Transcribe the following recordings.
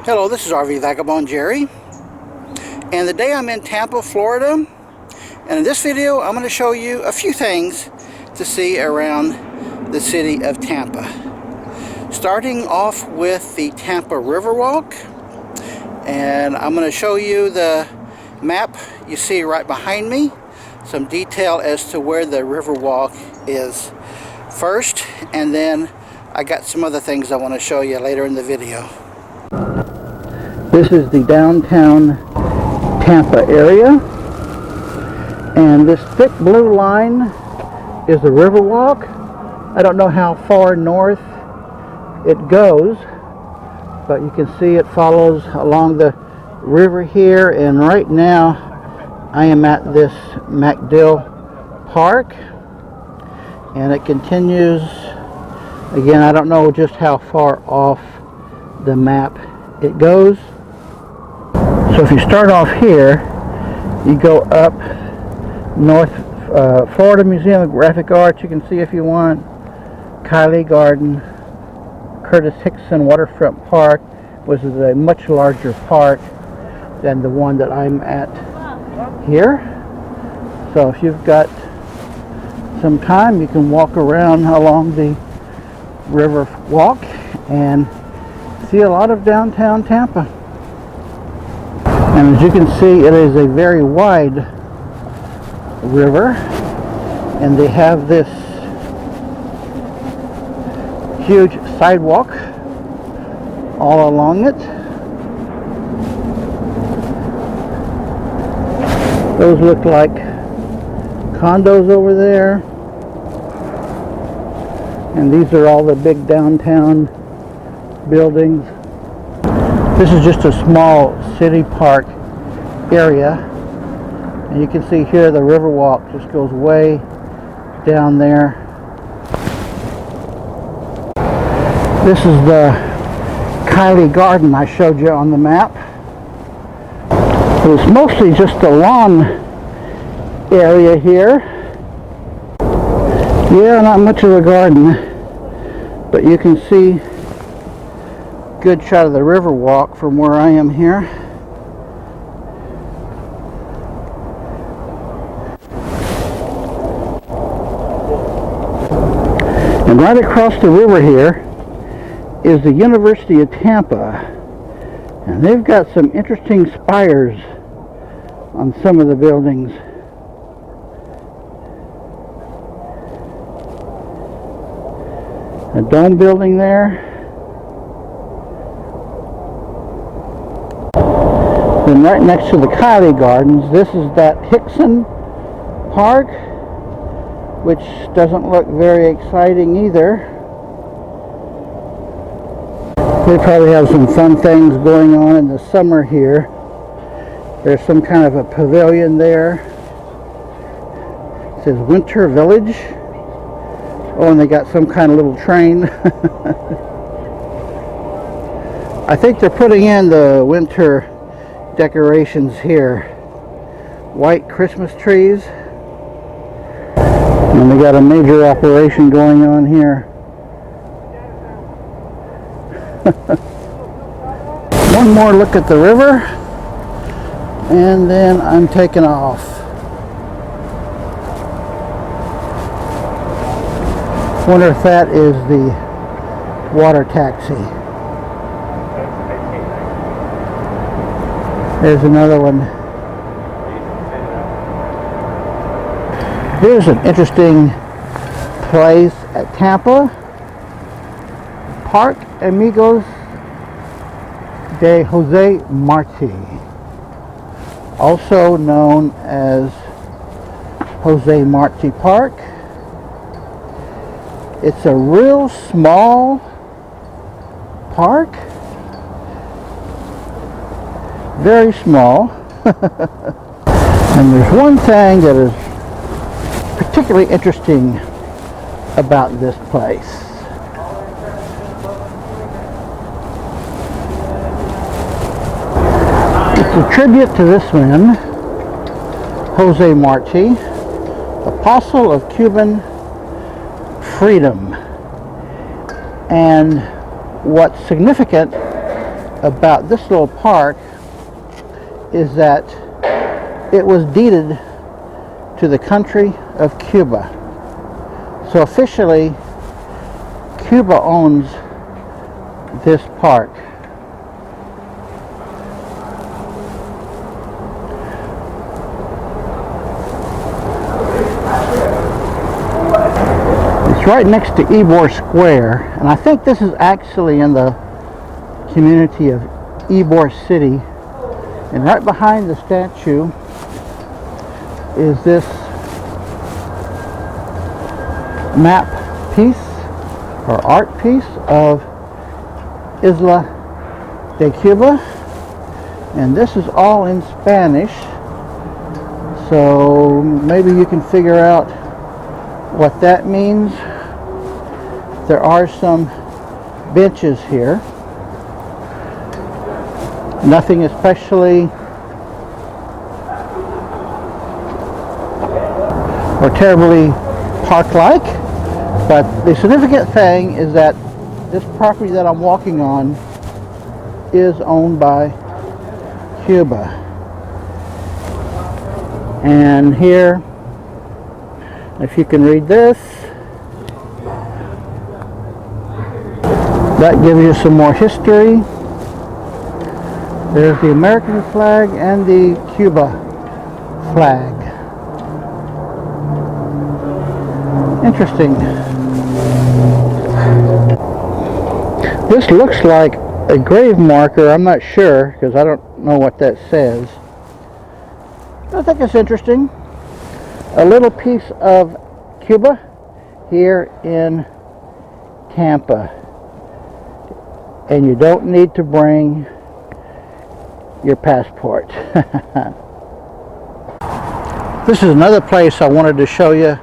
Hello, this is RV Vagabond Jerry, and today I'm in Tampa, Florida, and in this video I'm going to show you a few things to see around the city of Tampa. Starting off with the Tampa Riverwalk, and I'm going to show you the map you see right behind me, some detail as to where the Riverwalk is first, and then I got some other things I want to show you later in the video. This is the downtown Tampa area, and this thick blue line is the Riverwalk. I don't know how far north it goes, but you can see it follows along the river here, and right now I am at this MacDill Park, and it continues. Again, I don't know just how far off the map it goes. So if you start off here, you go up north, Florida Museum of Graphic Arts, you can see if you want, Kylie Garden, Curtis Hickson Waterfront Park, which is a much larger park than the one that I'm at here. So if you've got some time, you can walk around along the river walk and see a lot of downtown Tampa. And as you can see, it is a very wide river, and they have this huge sidewalk all along it. Those look like condos over there, and these are all the big downtown buildings. This is just a small city park area, and you can see here the Riverwalk just goes way down there. This is the Kylie Garden I showed you on the map. It was mostly just a lawn area here. Yeah, not much of a garden, but you can see good shot of the Riverwalk from where I am here. And right across the river here is the University of Tampa, and they've got some interesting spires on some of the buildings. A dome building there. Then right next to the Kylie Gardens, this is that Hickson Park, which doesn't look very exciting either. They probably have some fun things going on in the summer here. There's some kind of a pavilion there. It says Winter Village. Oh, and they got some kind of little train. I think they're putting in the winter decorations here. White Christmas trees. And they got a major operation going on here. One more look at the river, and then I'm taking off. Wonder if that is the water taxi. There's another one. Here's an interesting place at Tampa. Park Amigos de Jose Marti, also known as Jose Marti Park. It's a real small park, very small. And there's one thing that is particularly interesting about this place. It's a tribute to this man, Jose Marti, apostle of Cuban freedom. And what's significant about this little park is that it was deeded to the country of Cuba. So officially, Cuba owns this park. It's right next to Ybor Square, and I think this is actually in the community of Ybor City. And right behind the statue is this map piece or art piece of Isla de Cuba, and this is all in Spanish, so maybe you can figure out what that means. There are some benches here, nothing especially or terribly park-like, but the significant thing is that this property that I'm walking on is owned by Cuba. And here, if you can read this, that gives you some more history. There's the American flag and the Cuba flag. Interesting. This looks like a grave marker. I'm not sure because I don't know what that says. I think it's interesting. A little piece of Cuba here in Tampa. And you don't need to bring your passport. This is another place I wanted to show you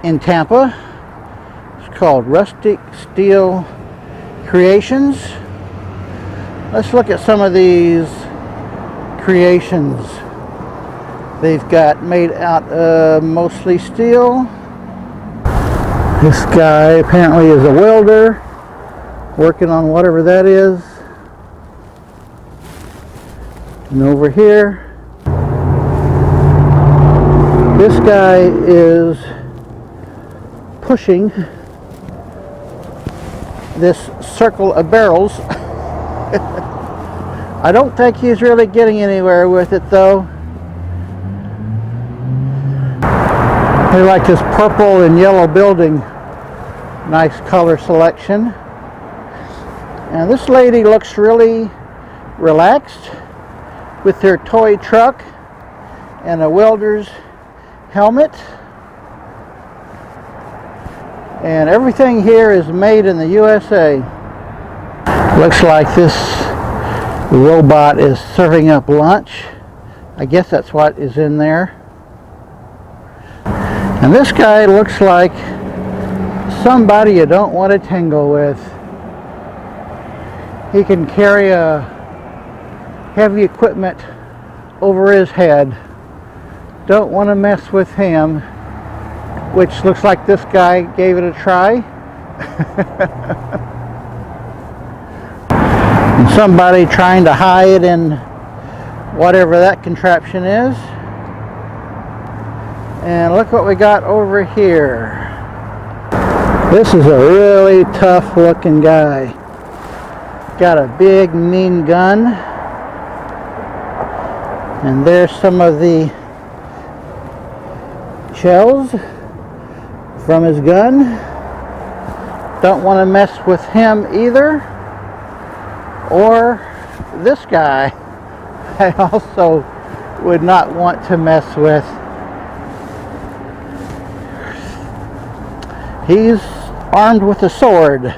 in Tampa. It's called Rustic Steel Creations. Let's look at some of these creations they've got made out of mostly steel. This guy apparently is a welder working on whatever that is. And over here, this guy is pushing this circle of barrels. I don't think he's really getting anywhere with it though. They like this purple and yellow building. Nice color selection. And this lady looks really relaxed with her toy truck and a welder's helmet. And everything here is made in the USA. Looks like this robot is serving up lunch. I guess that's what is in there. And this guy looks like somebody you don't want to tangle with. He can carry a heavy equipment over his head. Don't want to mess with him, which looks like this guy gave it a try. And somebody trying to hide in whatever that contraption is. And look what we got over here. This is a really tough looking guy. Got a big mean gun. And there's some of the shells from his gun. Don't want to mess with him either. Or this guy I also would not want to mess with. He's armed with a sword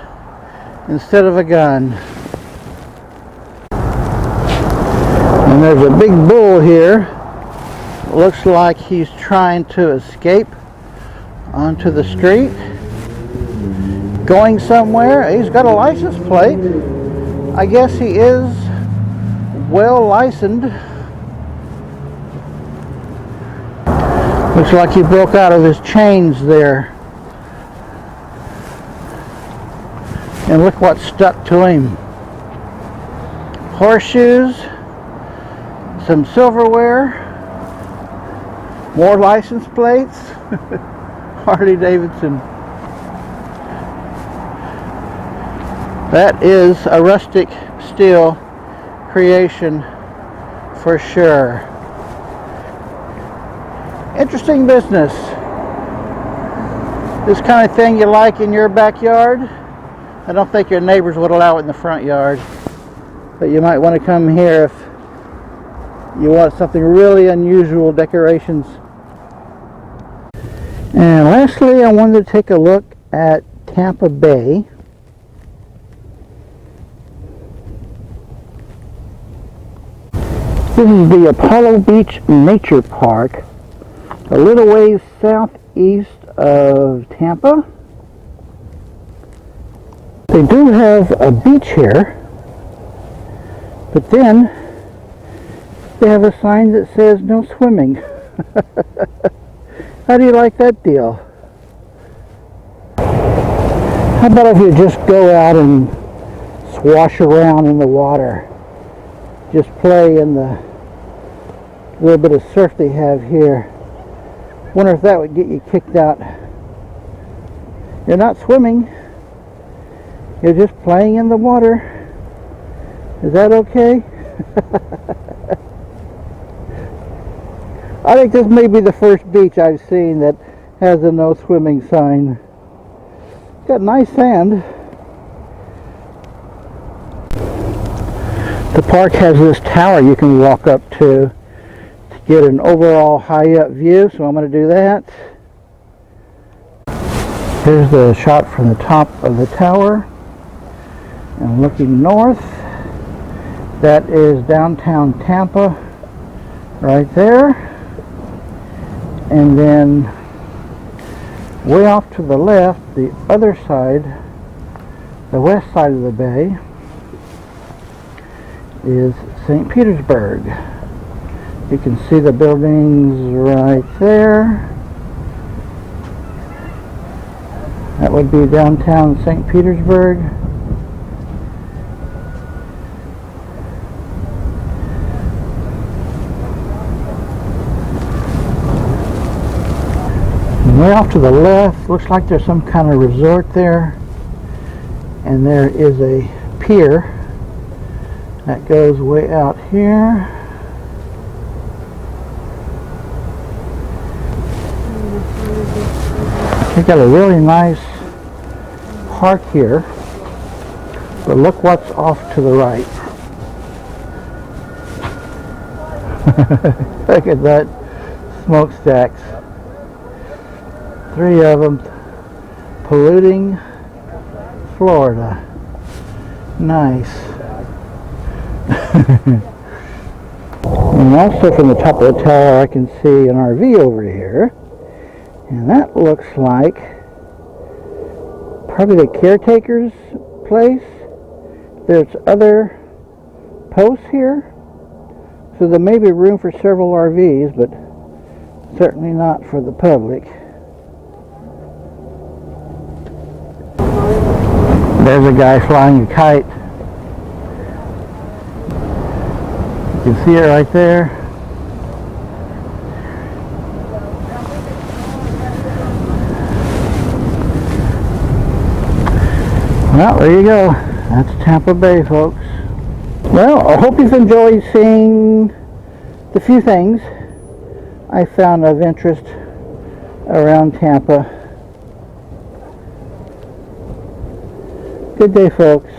instead of a gun. And there's a big bull here. Looks like he's trying to escape onto the street. Going somewhere. He's got a license plate. I guess he is well licensed. Looks like he broke out of his chains there. And look what stuck to him. horseshoes, some silverware, more license plates, Harley Davidson. That is a rustic steel creation for sure. Interesting business. This kind of thing you like in your backyard. I don't think your neighbors would allow it in the front yard, but you might want to come here if you want something really unusual decorations. And lastly, I wanted to take a look at Tampa Bay. This is the Apollo Beach Nature Park, a little ways southeast of Tampa. They do have a beach here, but then they have a sign that says no swimming. How do you like that deal? How about if you just go out and swash around in the water? Just play in the little bit of surf they have here. Wonder if that would get you kicked out. You're not swimming. You're just playing in the water. Is that okay? I think this may be the first beach I've seen that has a no swimming sign. It's got nice sand. The park has this tower you can walk up to get an overall high up view, so I'm going to do that. Here's the shot from the top of the tower, and looking north, that is downtown Tampa right there, and then way off to the left, the other side, the west side of the bay, is St. Petersburg. You can see the buildings right there. That would be downtown St. Petersburg. And way off to the left, looks like there's some kind of resort there. And there is a pier that goes way out here. They got a really nice park here, but look what's off to the right. Look at that smokestacks. 3 of them polluting Florida. Nice. And also from the top of the tower I can see an RV over here. And that looks like probably the caretaker's place. There's other posts here, so there may be room for several RVs, but certainly not for the public. There's a guy flying a kite. You can see it right there. Well, there you go. That's Tampa Bay, folks. Well, I hope you've enjoyed seeing the few things I found of interest around Tampa. Good day, folks.